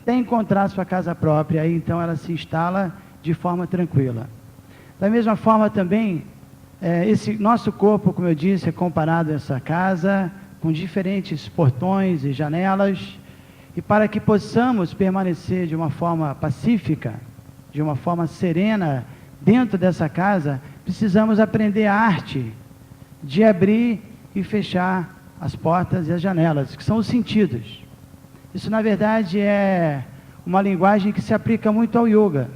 até encontrar sua casa própria, aí então ela se instala de forma tranquila. Da mesma forma também, esse nosso corpo, como eu disse, é comparado a essa casa, com diferentes portões e janelas, e para que possamos permanecer de uma forma pacífica, de uma forma serena, dentro dessa casa, precisamos aprender a arte de abrir e fechar as portas e as janelas, que são os sentidos. Isso, na verdade, é uma linguagem que se aplica muito ao yoga.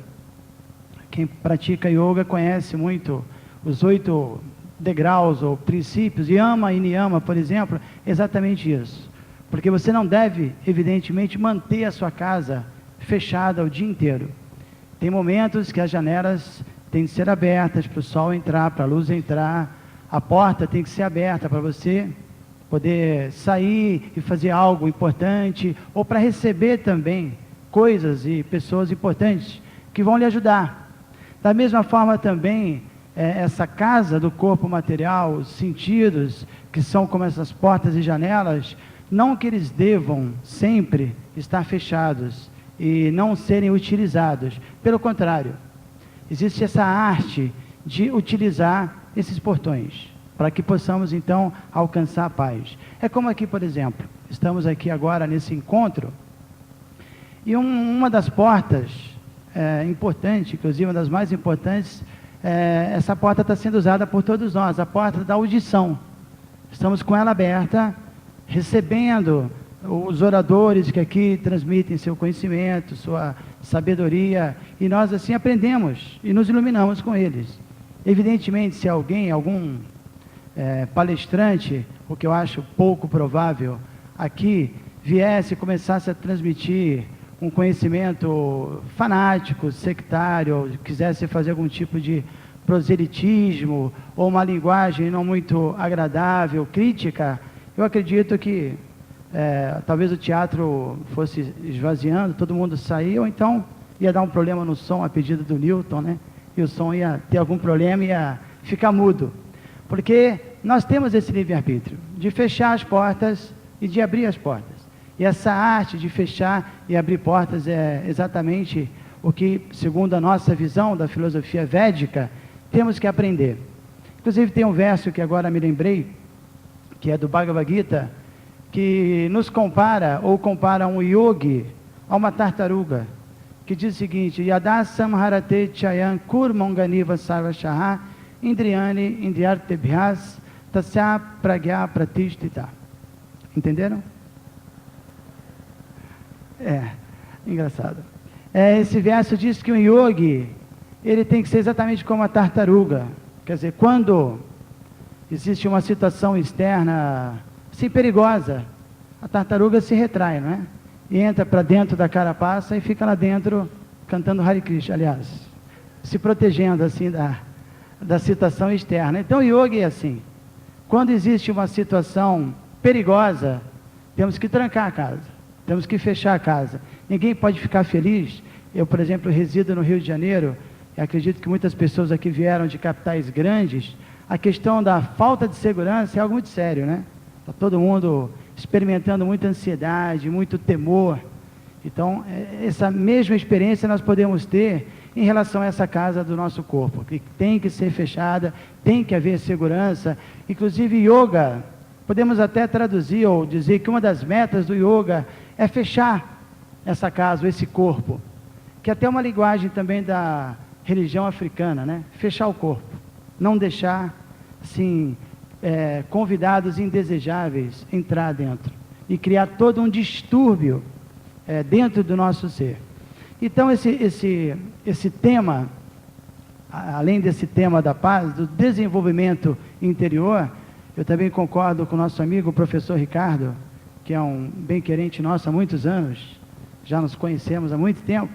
Quem pratica yoga conhece muito os 8 degraus ou princípios, yama e niyama, por exemplo, exatamente isso. Porque você não deve, evidentemente, manter a sua casa fechada o dia inteiro. Tem momentos que as janelas têm que ser abertas para o sol entrar, para a luz entrar, a porta tem que ser aberta para você poder sair e fazer algo importante, ou para receber também coisas e pessoas importantes que vão lhe ajudar. Da mesma forma também, essa casa do corpo material, os sentidos, que são como essas portas e janelas, não que eles devam sempre estar fechados e não serem utilizados. Pelo contrário, existe essa arte de utilizar esses portões, para que possamos então alcançar a paz. É como aqui, por exemplo, estamos aqui agora nesse encontro, e uma das portas importante, inclusive uma das mais importantes, essa porta está sendo usada por todos nós, a porta da audição. Estamos com ela aberta, recebendo os oradores que aqui transmitem seu conhecimento, sua sabedoria, e nós assim aprendemos e nos iluminamos com eles. Evidentemente, se algum palestrante, o que eu acho pouco provável, aqui viesse e começasse a transmitir um conhecimento fanático, sectário, quisesse fazer algum tipo de proselitismo, ou uma linguagem não muito agradável, crítica, eu acredito que talvez o teatro fosse esvaziando, todo mundo sair, ou então ia dar um problema no som, a pedido do Newton, né? E o som ia ter algum problema e ia ficar mudo. Porque nós temos esse livre-arbítrio, de fechar as portas e de abrir as portas. E essa arte de fechar e abrir portas é exatamente o que, segundo a nossa visão da filosofia védica, temos que aprender. Inclusive tem um verso que agora me lembrei, que é do Bhagavad Gita, que nos compara, ou compara um yogi a uma tartaruga, que diz o seguinte: Yada samharate chayan kurmanganiva sarvashaha indriyani indriyartebhyas tasya pragya pratishtita. Entenderam? Engraçado. Esse verso diz que um yogi, ele tem que ser exatamente como a tartaruga. Quer dizer, quando existe uma situação externa, assim, perigosa, a tartaruga se retrai, não é? E entra para dentro da carapaça e fica lá dentro, cantando Hare Krishna, aliás, se protegendo, assim, da situação externa. Então, o yogi é assim. Quando existe uma situação perigosa, temos que trancar a casa. Temos que fechar a casa. Ninguém pode ficar feliz. Eu, por exemplo, resido no Rio de Janeiro, e acredito que muitas pessoas aqui vieram de capitais grandes. A questão da falta de segurança é algo muito sério, né? Está todo mundo experimentando muita ansiedade, muito temor. Então, essa mesma experiência nós podemos ter em relação a essa casa do nosso corpo, que tem que ser fechada, tem que haver segurança. Inclusive, yoga, podemos até traduzir ou dizer que uma das metas do yoga é fechar essa casa, esse corpo, que é até uma linguagem também da religião africana, né? Fechar o corpo, não deixar, assim, convidados indesejáveis entrar dentro e criar todo um distúrbio dentro do nosso ser. Então, esse tema, além desse tema da paz, do desenvolvimento interior, eu também concordo com o nosso amigo, o professor Ricardo, que é um bem-querente nosso há muitos anos, já nos conhecemos há muito tempo,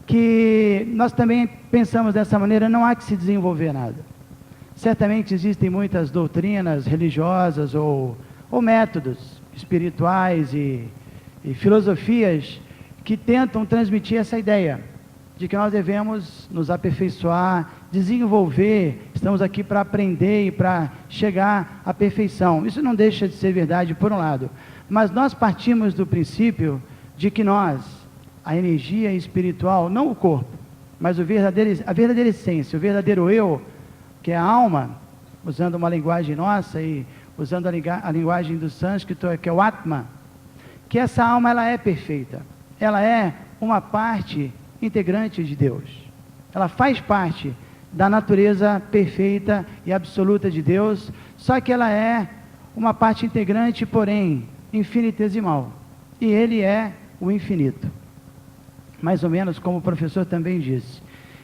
que nós também pensamos dessa maneira, não há que se desenvolver nada. Certamente existem muitas doutrinas religiosas ou métodos espirituais e filosofias que tentam transmitir essa ideia de que nós devemos nos aperfeiçoar, desenvolver, estamos aqui para aprender e para chegar à perfeição. Isso não deixa de ser verdade por um lado, mas nós partimos do princípio de que nós a energia espiritual, não o corpo, mas a verdadeira essência, o verdadeiro eu, que é a alma, usando uma linguagem nossa e usando a linguagem do sânscrito, que é o Atma, que essa alma ela é perfeita, ela é uma parte integrante de Deus, ela faz parte da natureza perfeita e absoluta de Deus, só que ela é uma parte integrante, porém infinitesimal, e Ele é o infinito, mais ou menos como o professor também disse.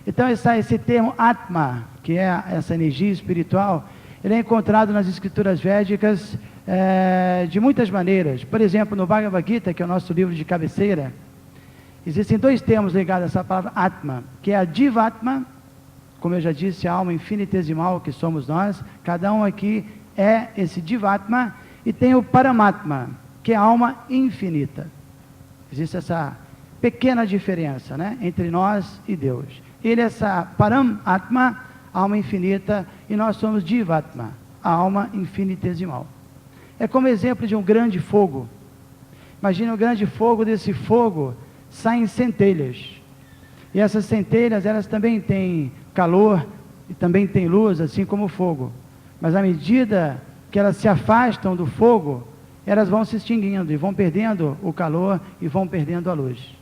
Então esse termo Atma, que é essa energia espiritual, ele é encontrado nas escrituras védicas de muitas maneiras. Por exemplo, no Bhagavad Gita, que é o nosso livro de cabeceira, existem dois termos ligados a essa palavra Atma, que é a Divatma, como eu já disse, a alma infinitesimal que somos nós, cada um aqui é esse Divatma, e tem o Paramatma, que é a alma infinita. Existe essa pequena diferença, né, entre nós e Deus. Ele é essa Paramatma, alma infinita, e nós somos Divatma, a alma infinitesimal. É como exemplo de um grande fogo. Imagina um grande fogo, desse fogo saem centelhas. E essas centelhas, elas também têm calor e também têm luz, assim como o fogo. Mas à medida que elas se afastam do fogo, elas vão se extinguindo e vão perdendo o calor e vão perdendo a luz.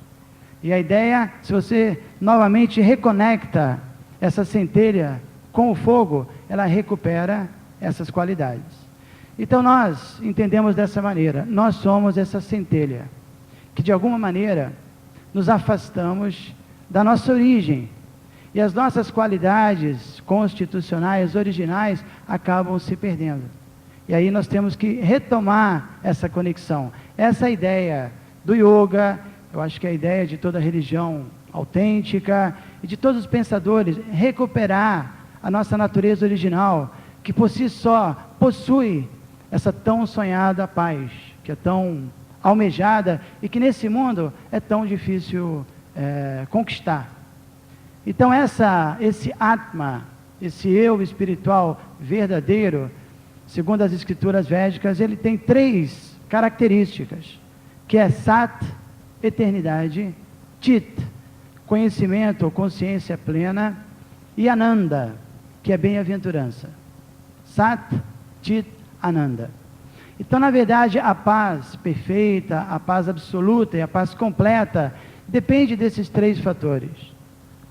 E a ideia, se você novamente reconecta essa centelha com o fogo, ela recupera essas qualidades. Então nós entendemos dessa maneira, nós somos essa centelha, que de alguma maneira nos afastamos da nossa origem, e as nossas qualidades constitucionais, originais, acabam se perdendo. E aí nós temos que retomar essa conexão. Essa ideia do yoga, eu acho que é a ideia de toda religião autêntica e de todos os pensadores, recuperar a nossa natureza original, que por si só possui essa tão sonhada paz, que é tão almejada e que nesse mundo é tão difícil conquistar. Então esse Atma, esse eu espiritual verdadeiro, segundo as escrituras védicas, ele tem 3 características, que é Sat, eternidade, Chit, conhecimento ou consciência plena, e Ananda, que é bem-aventurança. Sat, Chit, Ananda. Então, na verdade, a paz perfeita, a paz absoluta e a paz completa depende desses 3 fatores.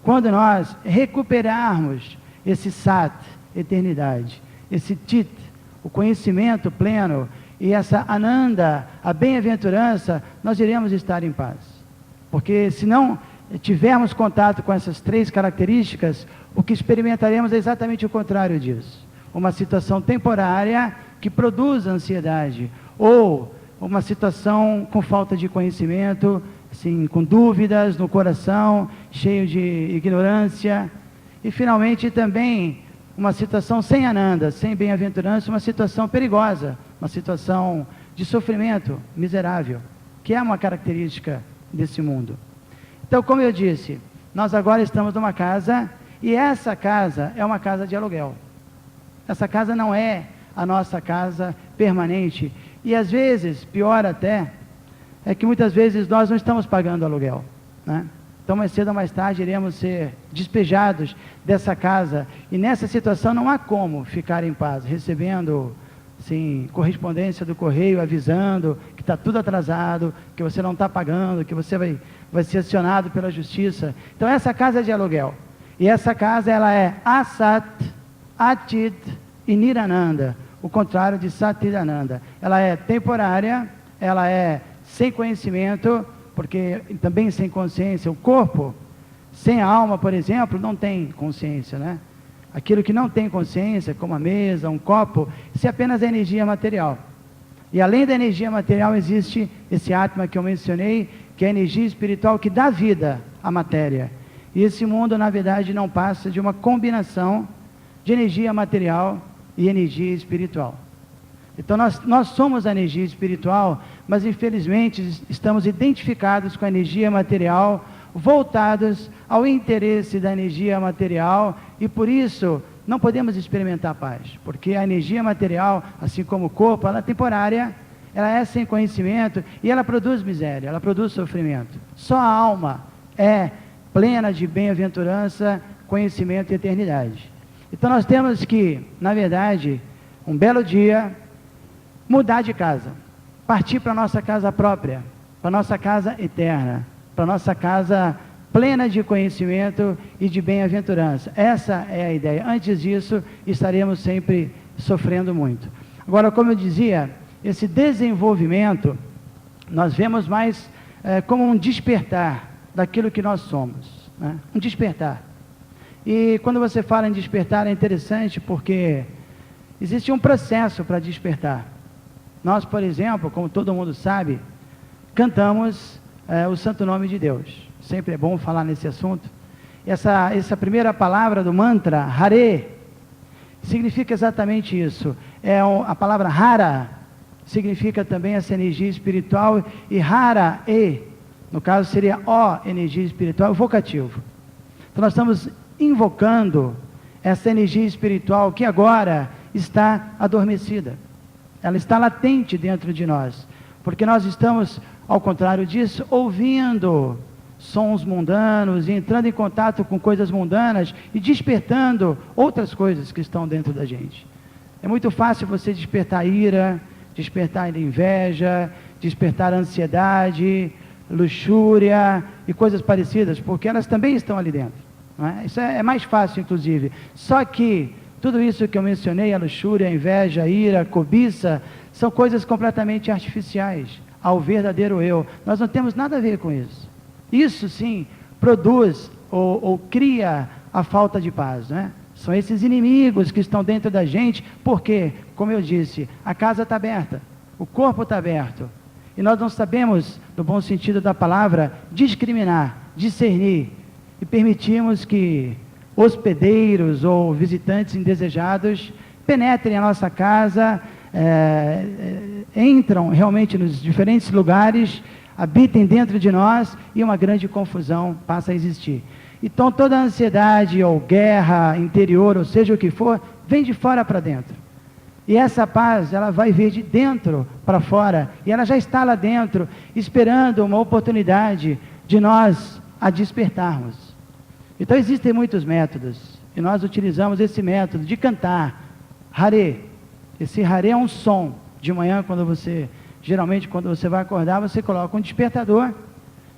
Quando nós recuperarmos esse Sat, eternidade, esse Chit, o conhecimento pleno, e essa Ananda, a bem-aventurança, nós iremos estar em paz. Porque se não tivermos contato com essas 3 características, o que experimentaremos é exatamente o contrário disso. Uma situação temporária que produz ansiedade, ou uma situação com falta de conhecimento, assim, com dúvidas no coração, cheio de ignorância, e finalmente também uma situação sem Ananda, sem bem-aventurança, uma situação perigosa, uma situação de sofrimento miserável, que é uma característica desse mundo. Então, como eu disse, nós agora estamos numa casa, e essa casa é uma casa de aluguel. Essa casa não é a nossa casa permanente, e às vezes, pior até, é que muitas vezes nós não estamos pagando aluguel, né? Então mais cedo ou mais tarde iremos ser despejados dessa casa, e nessa situação não há como ficar em paz, recebendo sim, correspondência do correio avisando que está tudo atrasado, que você não está pagando, que você vai ser acionado pela justiça. Então essa casa é de aluguel, e essa casa ela é Asat, Achit e Nirananda, o contrário de Satirananda. Ela é temporária, ela é sem conhecimento, porque também sem consciência. O corpo, sem a alma, por exemplo, não tem consciência, né? Aquilo que não tem consciência, como a mesa, um copo, isso é apenas a energia material. E além da energia material existe esse Atma que eu mencionei, que é a energia espiritual que dá vida à matéria. E esse mundo, na verdade, não passa de uma combinação de energia material e energia espiritual. Então nós somos a energia espiritual, mas infelizmente estamos identificados com a energia material, voltados ao interesse da energia material, e por isso não podemos experimentar paz, porque a energia material, assim como o corpo, ela é temporária, ela é sem conhecimento e ela produz miséria, ela produz sofrimento. Só a alma é plena de bem-aventurança, conhecimento e eternidade. Então nós temos que, na verdade, um belo dia, mudar de casa, partir para a nossa casa própria, para a nossa casa eterna, para a nossa casa plena de conhecimento e de bem-aventurança. Essa é a ideia. Antes disso, estaremos sempre sofrendo muito. Agora, como eu dizia, esse desenvolvimento, nós vemos mais como um despertar daquilo que nós somos, né? Um despertar. E quando você fala em despertar, é interessante porque existe um processo para despertar. Nós, por exemplo, como todo mundo sabe, cantamos o Santo Nome de Deus. Sempre é bom falar nesse assunto. Essa primeira palavra do mantra, Hare, significa exatamente isso. A palavra Hara significa também essa energia espiritual, e Hara, no caso seria O, energia espiritual, vocativo. Então nós estamos invocando essa energia espiritual que agora está adormecida. Ela está latente dentro de nós, porque nós estamos, ao contrário disso, ouvindo sons mundanos e entrando em contato com coisas mundanas e despertando outras coisas que estão dentro da gente. É muito fácil você despertar ira, despertar inveja, despertar ansiedade, luxúria e coisas parecidas, porque elas também estão ali dentro, não é? Isso é mais fácil, inclusive. Só que tudo isso que eu mencionei, a luxúria, a inveja, a ira, a cobiça, são coisas completamente artificiais ao verdadeiro eu. Nós não temos nada a ver com isso. Isso sim produz ou cria a falta de paz, né? São esses inimigos que estão dentro da gente, porque, como eu disse, a casa está aberta, o corpo está aberto, e nós não sabemos, no bom sentido da palavra, discriminar, discernir, e permitimos que hospedeiros ou visitantes indesejados penetrem a nossa casa, entram realmente nos diferentes lugares, habitem dentro de nós e uma grande confusão passa a existir. Então toda a ansiedade ou guerra interior, ou seja o que for, vem de fora para dentro. E essa paz, ela vai vir de dentro para fora, e ela já está lá dentro, esperando uma oportunidade de nós a despertarmos. Então existem muitos métodos, e nós utilizamos esse método de cantar Hare. Esse Hare é um som. De manhã, geralmente quando você vai acordar, você coloca um despertador,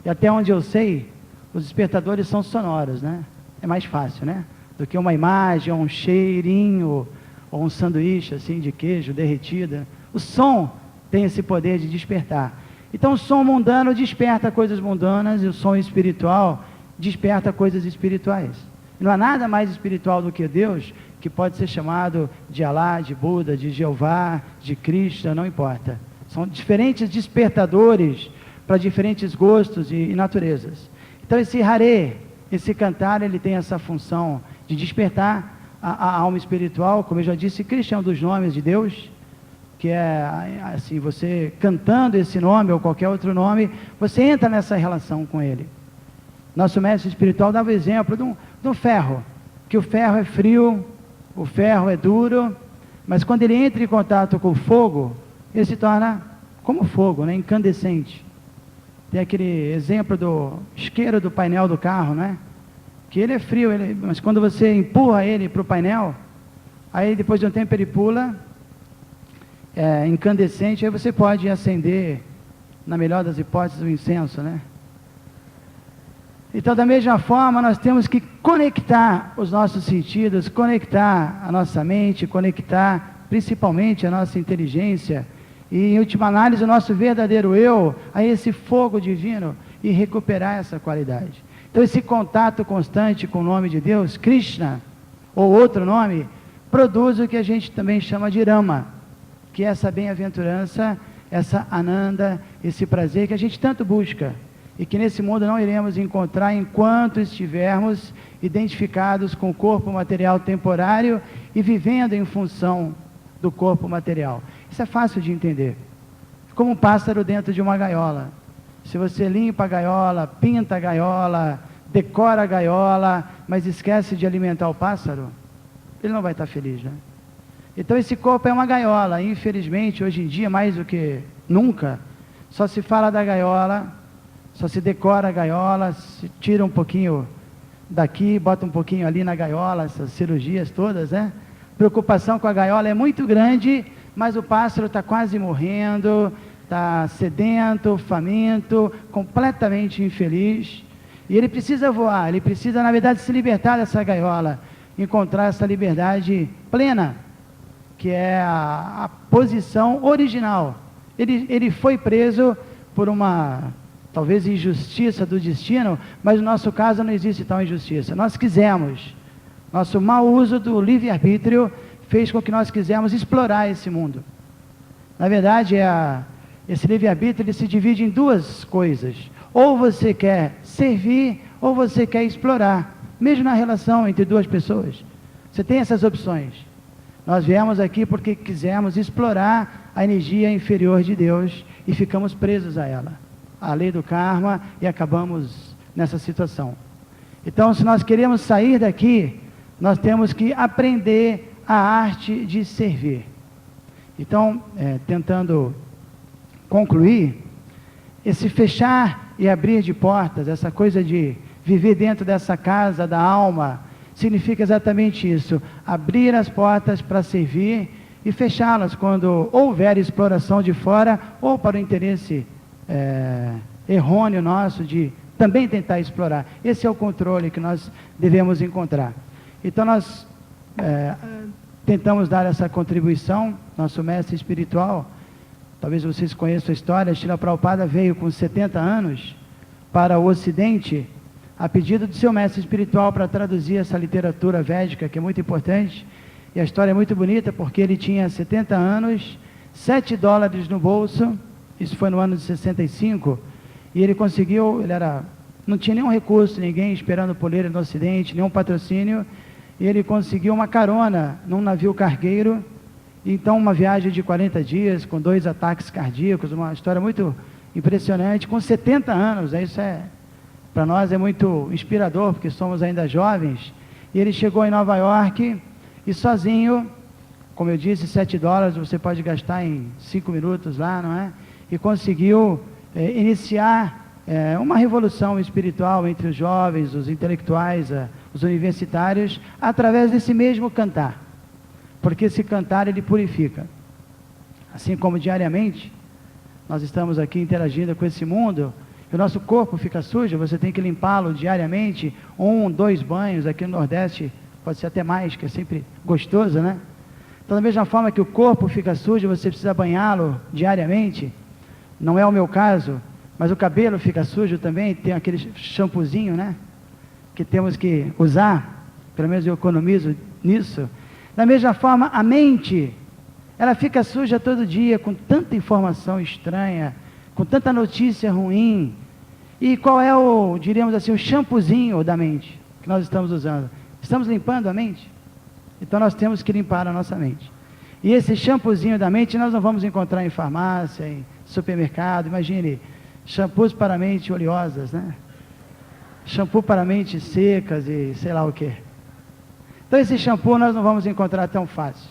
e até onde eu sei, os despertadores são sonoros, né? É mais fácil, né? Do que uma imagem, ou um cheirinho, ou um sanduíche assim de queijo derretida. O som tem esse poder de despertar. Então o som mundano desperta coisas mundanas, e o som espiritual desperta coisas espirituais. E não há nada mais espiritual do que Deus, que pode ser chamado de Alá, de Buda, de Jeová, de Krishna, não importa. São diferentes despertadores para diferentes gostos e naturezas. Então esse Hare, esse cantar, ele tem essa função de despertar a alma espiritual. Como eu já disse, Krishna é um dos nomes de Deus, que é assim, você cantando esse nome ou qualquer outro nome, você entra nessa relação com ele. Nosso mestre espiritual dava o exemplo de um ferro, que o ferro é frio, o ferro é duro, mas quando ele entra em contato com o fogo, ele se torna como fogo, né? Incandescente. Tem aquele exemplo do isqueiro do painel do carro, né? Que ele é frio, mas quando você empurra ele para o painel, aí depois de um tempo ele pula, incandescente, aí você pode acender, na melhor das hipóteses, o incenso, né? Então, da mesma forma, nós temos que conectar os nossos sentidos, conectar a nossa mente, conectar principalmente a nossa inteligência e, em última análise, o nosso verdadeiro eu a esse fogo divino e recuperar essa qualidade. Então, esse contato constante com o nome de Deus, Krishna, ou outro nome, produz o que a gente também chama de Rama, que é essa bem-aventurança, essa Ananda, esse prazer que a gente tanto busca, e que nesse mundo não iremos encontrar enquanto estivermos identificados com o corpo material temporário e vivendo em função do corpo material. Isso é fácil de entender. Como um pássaro dentro de uma gaiola. Se você limpa a gaiola, pinta a gaiola, decora a gaiola, mas esquece de alimentar o pássaro, ele não vai estar feliz, né? Então esse corpo é uma gaiola. Infelizmente, hoje em dia, mais do que nunca. Só se fala da gaiola, só se decora a gaiola, se tira um pouquinho daqui, bota um pouquinho ali na gaiola, essas cirurgias todas, né? Preocupação com a gaiola é muito grande, mas o pássaro está quase morrendo, está sedento, faminto, completamente infeliz. E ele precisa voar, ele precisa, na verdade, se libertar dessa gaiola, encontrar essa liberdade plena, que é a posição original. Ele foi preso por uma, talvez, injustiça do destino, mas no nosso caso não existe tal injustiça. Nós quisemos, nosso mau uso do livre-arbítrio fez com que nós quisemos explorar esse mundo. Na verdade, esse livre-arbítrio ele se divide em duas coisas. Ou você quer servir, ou você quer explorar. Mesmo na relação entre duas pessoas. Você tem essas opções. Nós viemos aqui porque quisemos explorar a energia inferior de Deus e ficamos presos a ela. A lei do karma, e acabamos nessa situação. Então, se nós queremos sair daqui, nós temos que aprender a arte de servir. Então, tentando concluir, esse fechar e abrir de portas, essa coisa de viver dentro dessa casa da alma, significa exatamente isso, abrir as portas para servir e fechá-las quando houver exploração de fora ou para o interesse errôneo nosso de também tentar explorar. Esse é o controle que nós devemos encontrar. Então nós tentamos dar essa contribuição, nosso mestre espiritual, talvez vocês conheçam a história, Srila Prabhupada veio com 70 anos para o Ocidente, a pedido do seu mestre espiritual para traduzir essa literatura védica, que é muito importante, e a história é muito bonita, porque ele tinha 70 anos, $7 no bolso, isso foi no ano de 65, e ele conseguiu, não tinha nenhum recurso, ninguém esperando por ele no Ocidente, nenhum patrocínio, e ele conseguiu uma carona num navio cargueiro, então uma viagem de 40 dias, com 2 ataques cardíacos, uma história muito impressionante, com 70 anos, isso para nós é muito inspirador, porque somos ainda jovens, e ele chegou em Nova York, e sozinho, como eu disse, $7 você pode gastar em 5 minutos lá, não é? E conseguiu iniciar uma revolução espiritual entre os jovens, os intelectuais, os universitários, através desse mesmo cantar, porque esse cantar ele purifica, assim como diariamente, nós estamos aqui interagindo com esse mundo, o nosso corpo fica sujo, você tem que limpá-lo diariamente, 1, 2 banhos, aqui no Nordeste pode ser até mais, que é sempre gostoso, né? Então, da mesma forma que o corpo fica sujo, você precisa banhá-lo diariamente, não é o meu caso, mas o cabelo fica sujo também, tem aquele shampoozinho, né? Que temos que usar, pelo menos eu economizo nisso. Da mesma forma, a mente, ela fica suja todo dia, com tanta informação estranha, com tanta notícia ruim. E qual é diríamos assim, o shampoozinho da mente que nós estamos usando? Estamos limpando a mente? Então nós temos que limpar a nossa mente. E esse shampoozinho da mente nós não vamos encontrar em farmácia, em supermercado. Imagine, shampoos para mente oleosas, né? Shampoo para mentes secas e sei lá o que. Então esse shampoo nós não vamos encontrar tão fácil.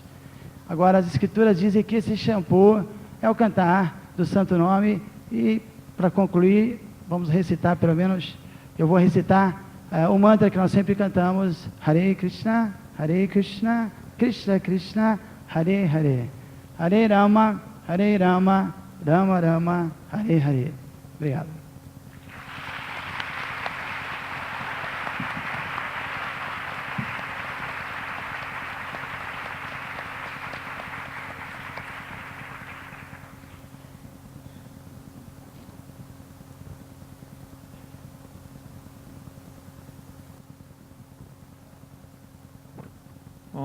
Agora as escrituras dizem que esse shampoo é o cantar do santo nome. E para concluir, vamos recitar pelo menos, eu vou recitar o mantra que nós sempre cantamos: Hare Krishna, Krishna Krishna, Hare Hare, Hare Rama, Rama Rama, Hare Hare. Obrigado.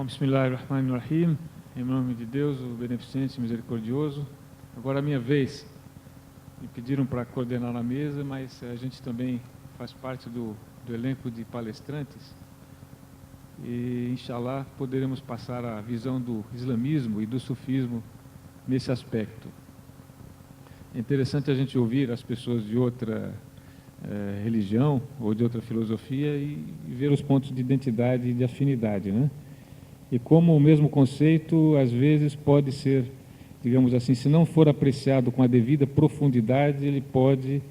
Bismillahirrahmanirrahim. Em nome de Deus, o beneficente e misericordioso. Agora é a minha vez. Me pediram para coordenar a mesa, mas a gente também faz parte do elenco de palestrantes. E, inshallah, poderemos passar a visão do islamismo e do sufismo nesse aspecto. É interessante a gente ouvir as pessoas de outra religião ou de outra filosofia e ver os pontos de identidade e de afinidade, né? E como o mesmo conceito, às vezes, pode ser digamos assim, se não for apreciado com a devida profundidade, ele pode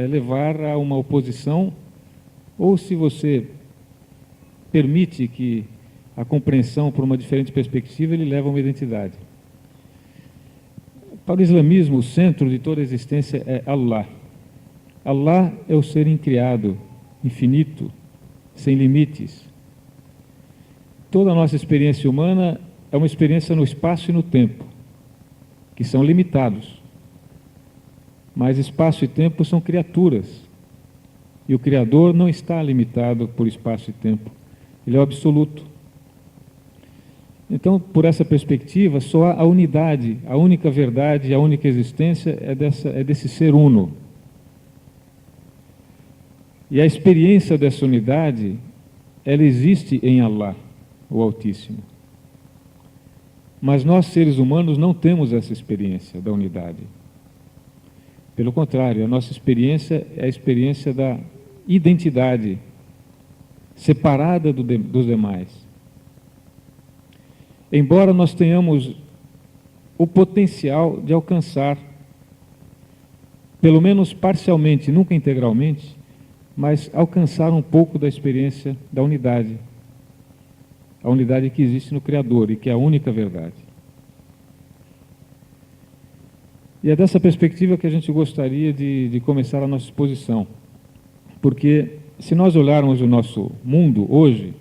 levar a uma oposição, ou se você permite que a compreensão por uma diferente perspectiva, ele leva a uma identidade. Para o islamismo, o centro de toda a existência é Allah. Allah é o ser incriado, infinito, sem limites. Toda a nossa experiência humana é uma experiência no espaço e no tempo, que são limitados. Mas espaço e tempo são criaturas. E o Criador não está limitado por espaço e tempo. Ele é o absoluto. Então, por essa perspectiva, só há a unidade, a única verdade, a única existência é desse ser uno. E a experiência dessa unidade, ela existe em Allah, o Altíssimo. Mas nós, seres humanos, não temos essa experiência da unidade. Pelo contrário, a nossa experiência é a experiência da identidade, separada dos demais. Embora nós tenhamos o potencial de alcançar, pelo menos parcialmente, nunca integralmente, mas alcançar um pouco da experiência da unidade. A unidade que existe no Criador e que é a única verdade. E é dessa perspectiva que a gente gostaria de começar a nossa exposição. Porque se nós olharmos o nosso mundo hoje,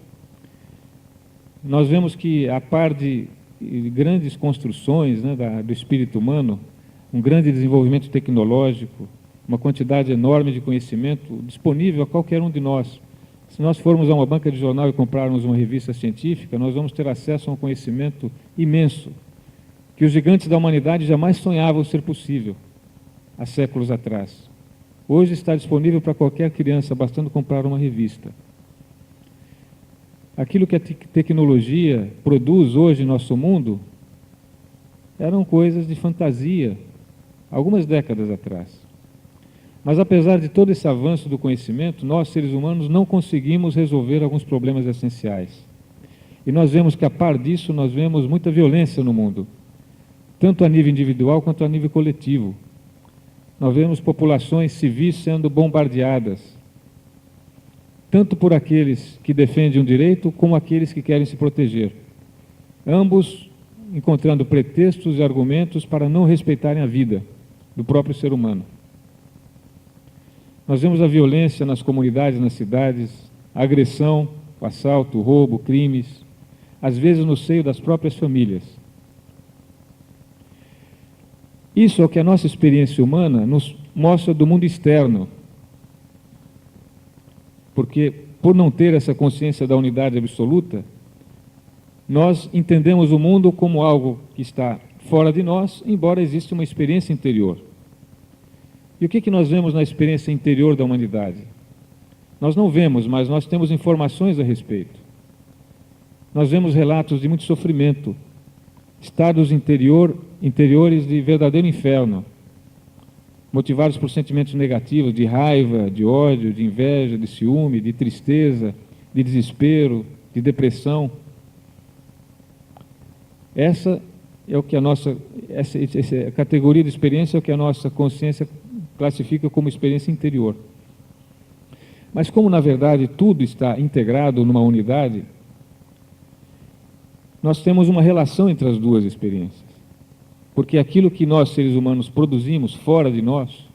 nós vemos que, a par de grandes construções, né, do espírito humano, um grande desenvolvimento tecnológico, uma quantidade enorme de conhecimento disponível a qualquer um de nós. Se nós formos a uma banca de jornal e comprarmos uma revista científica, nós vamos ter acesso a um conhecimento imenso, que os gigantes da humanidade jamais sonhavam ser possível, há séculos atrás. Hoje está disponível para qualquer criança, bastando comprar uma revista. Aquilo que a tecnologia produz hoje em nosso mundo eram coisas de fantasia, algumas décadas atrás. Mas apesar de todo esse avanço do conhecimento, nós, seres humanos, não conseguimos resolver alguns problemas essenciais. E nós vemos que, a par disso, nós vemos muita violência no mundo, tanto a nível individual quanto a nível coletivo. Nós vemos populações civis sendo bombardeadas, tanto por aqueles que defendem um direito, como aqueles que querem se proteger. Ambos encontrando pretextos e argumentos para não respeitarem a vida do próprio ser humano. Nós vemos a violência nas comunidades, nas cidades, a agressão, o assalto, o roubo, crimes, às vezes no seio das próprias famílias. Isso é o que a nossa experiência humana nos mostra do mundo externo. Porque, por não ter essa consciência da unidade absoluta, nós entendemos o mundo como algo que está fora de nós, embora exista uma experiência interior. E o que nós vemos na experiência interior da humanidade? Nós não vemos, mas nós temos informações a respeito. Nós vemos relatos de muito sofrimento, estados interiores de verdadeiro inferno, motivados por sentimentos negativos, de raiva, de ódio, de inveja, de ciúme, de tristeza, de desespero, de depressão. Essa categoria de experiência é o que a nossa consciência classifica como experiência interior. Mas como, na verdade, tudo está integrado numa unidade, nós temos uma relação entre as duas experiências. Porque aquilo que nós, seres humanos, produzimos fora de nós,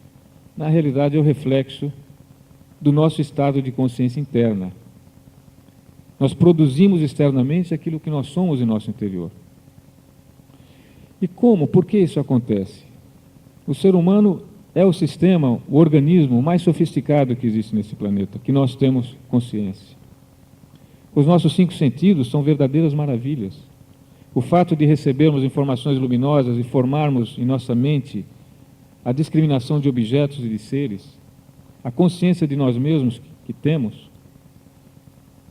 na realidade é o reflexo do nosso estado de consciência interna. Nós produzimos externamente aquilo que nós somos em nosso interior. E como? Por que isso acontece? O ser humano é o sistema, o organismo mais sofisticado que existe nesse planeta, que nós temos consciência. Os nossos 5 sentidos são verdadeiras maravilhas. O fato de recebermos informações luminosas e formarmos em nossa mente a discriminação de objetos e de seres, a consciência de nós mesmos que temos,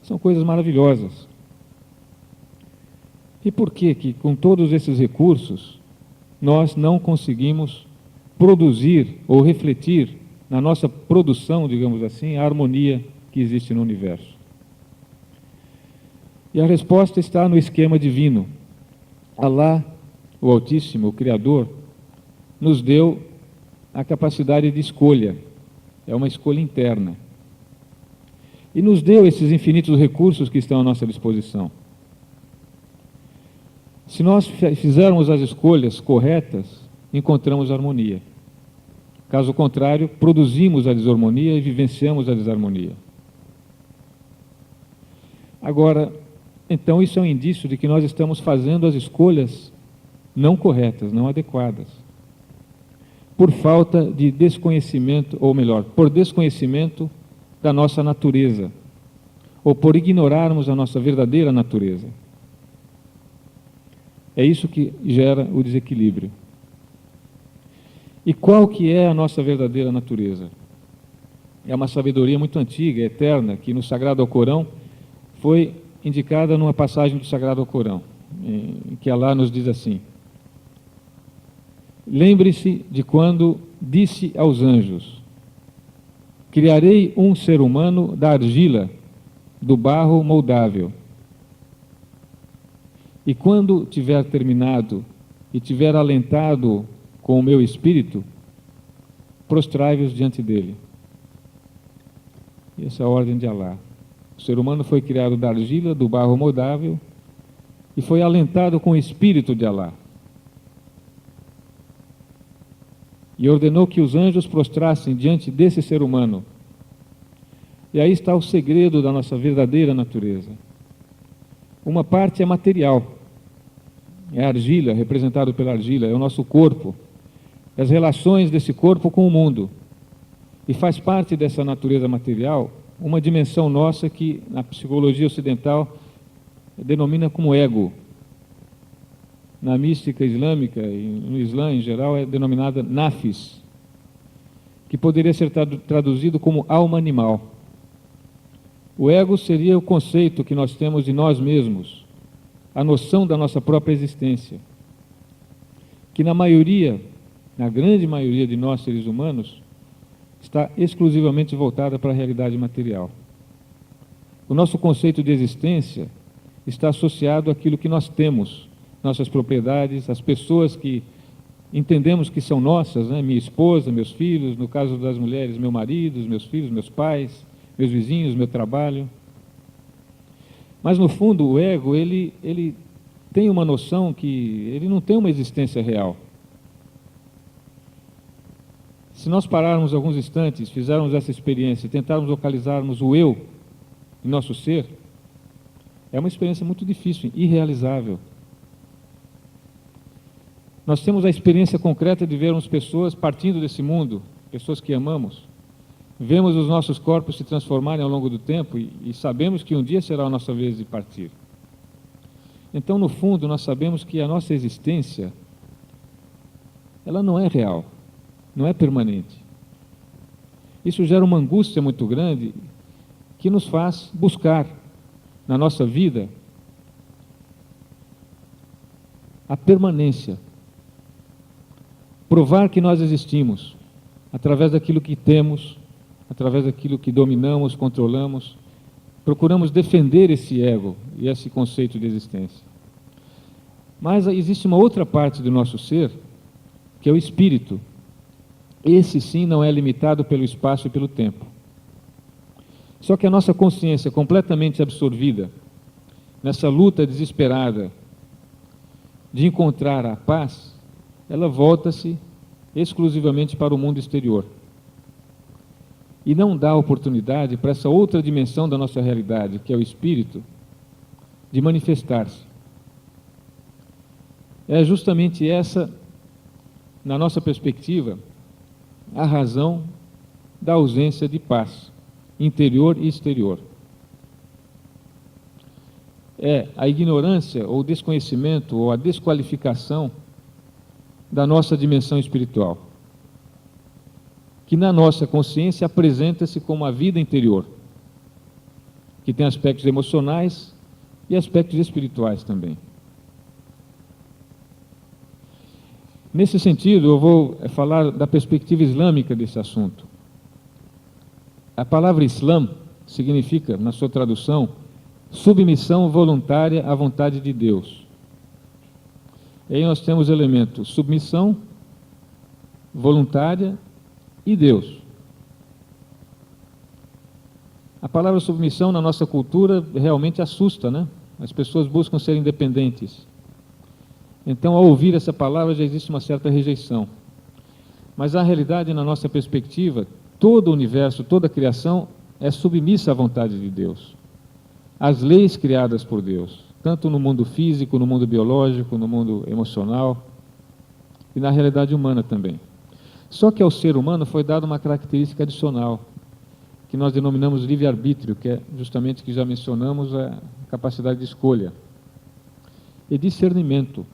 são coisas maravilhosas. E por que com todos esses recursos, nós não conseguimos produzir ou refletir na nossa produção, digamos assim, a harmonia que existe no universo? E a resposta está no esquema divino. Allah o Altíssimo, o Criador, nos deu a capacidade de escolha. É uma escolha interna. E nos deu esses infinitos recursos que estão à nossa disposição. Se nós fizermos as escolhas corretas, encontramos harmonia. Caso contrário, produzimos a desarmonia e vivenciamos a desarmonia. Agora, então isso é um indício de que nós estamos fazendo as escolhas não corretas, não adequadas, por falta de desconhecimento, ou melhor, por desconhecimento da nossa natureza, ou por ignorarmos a nossa verdadeira natureza. É isso que gera o desequilíbrio. E qual que é a nossa verdadeira natureza? É uma sabedoria muito antiga, eterna, que no Sagrado Alcorão foi indicada numa passagem do Sagrado Alcorão, em que Allah nos diz assim: lembre-se de quando disse aos anjos: criarei um ser humano da argila, do barro moldável. E quando tiver terminado e tiver alentado com o meu espírito, prostrai-vos diante dele. E essa é a ordem de Allah. O ser humano foi criado da argila, do barro moldável, e foi alentado com o espírito de Allah. E ordenou que os anjos prostrassem diante desse ser humano. E aí está o segredo da nossa verdadeira natureza. Uma parte é material, é a argila, representado pela argila, é o nosso corpo, as relações desse corpo com o mundo. E faz parte dessa natureza material uma dimensão nossa que na psicologia ocidental denomina como ego. Na mística islâmica e no Islã em geral é denominada nafis, que poderia ser traduzido como alma animal. O ego seria o conceito que nós temos de nós mesmos, a noção da nossa própria existência, que na grande maioria de nós seres humanos, está exclusivamente voltada para a realidade material. O nosso conceito de existência está associado àquilo que nós temos, nossas propriedades, as pessoas que entendemos que são nossas, né? Minha esposa, meus filhos, no caso das mulheres, meu marido, meus filhos, meus pais, meus vizinhos, meu trabalho. Mas no fundo o ego, ele tem uma noção que ele não tem uma existência real. Se nós pararmos alguns instantes, fizermos essa experiência e tentarmos localizarmos o eu em nosso ser, é uma experiência muito difícil, irrealizável. Nós temos a experiência concreta de vermos pessoas partindo desse mundo, pessoas que amamos. Vemos os nossos corpos se transformarem ao longo do tempo e sabemos que um dia será a nossa vez de partir. Então, no fundo, nós sabemos que a nossa existência, ela não é real. Não é permanente. Isso gera uma angústia muito grande que nos faz buscar na nossa vida a permanência. Provar que nós existimos através daquilo que temos, através daquilo que dominamos, controlamos. Procuramos defender esse ego e esse conceito de existência. Mas existe uma outra parte do nosso ser, que é o espírito. Esse sim não é limitado pelo espaço e pelo tempo. Só que a nossa consciência completamente absorvida nessa luta desesperada de encontrar a paz, ela volta-se exclusivamente para o mundo exterior. E não dá oportunidade para essa outra dimensão da nossa realidade, que é o espírito, de manifestar-se. É justamente essa, na nossa perspectiva, a razão da ausência de paz, interior e exterior. É a ignorância ou desconhecimento ou a desqualificação da nossa dimensão espiritual, que na nossa consciência apresenta-se como a vida interior, que tem aspectos emocionais e aspectos espirituais também. Nesse sentido, eu vou falar da perspectiva islâmica desse assunto. A palavra Islã significa, na sua tradução, submissão voluntária à vontade de Deus. E aí nós temos elementos: submissão voluntária e Deus. A palavra submissão na nossa cultura realmente assusta, né? As pessoas buscam ser independentes. Então, ao ouvir essa palavra, já existe uma certa rejeição. Mas a realidade, na nossa perspectiva, todo o universo, toda a criação é submissa à vontade de Deus, às leis criadas por Deus, tanto no mundo físico, no mundo biológico, no mundo emocional e na realidade humana também. Só que ao ser humano foi dada uma característica adicional, que nós denominamos livre-arbítrio, que é justamente, que já mencionamos, a capacidade de escolha e discernimento.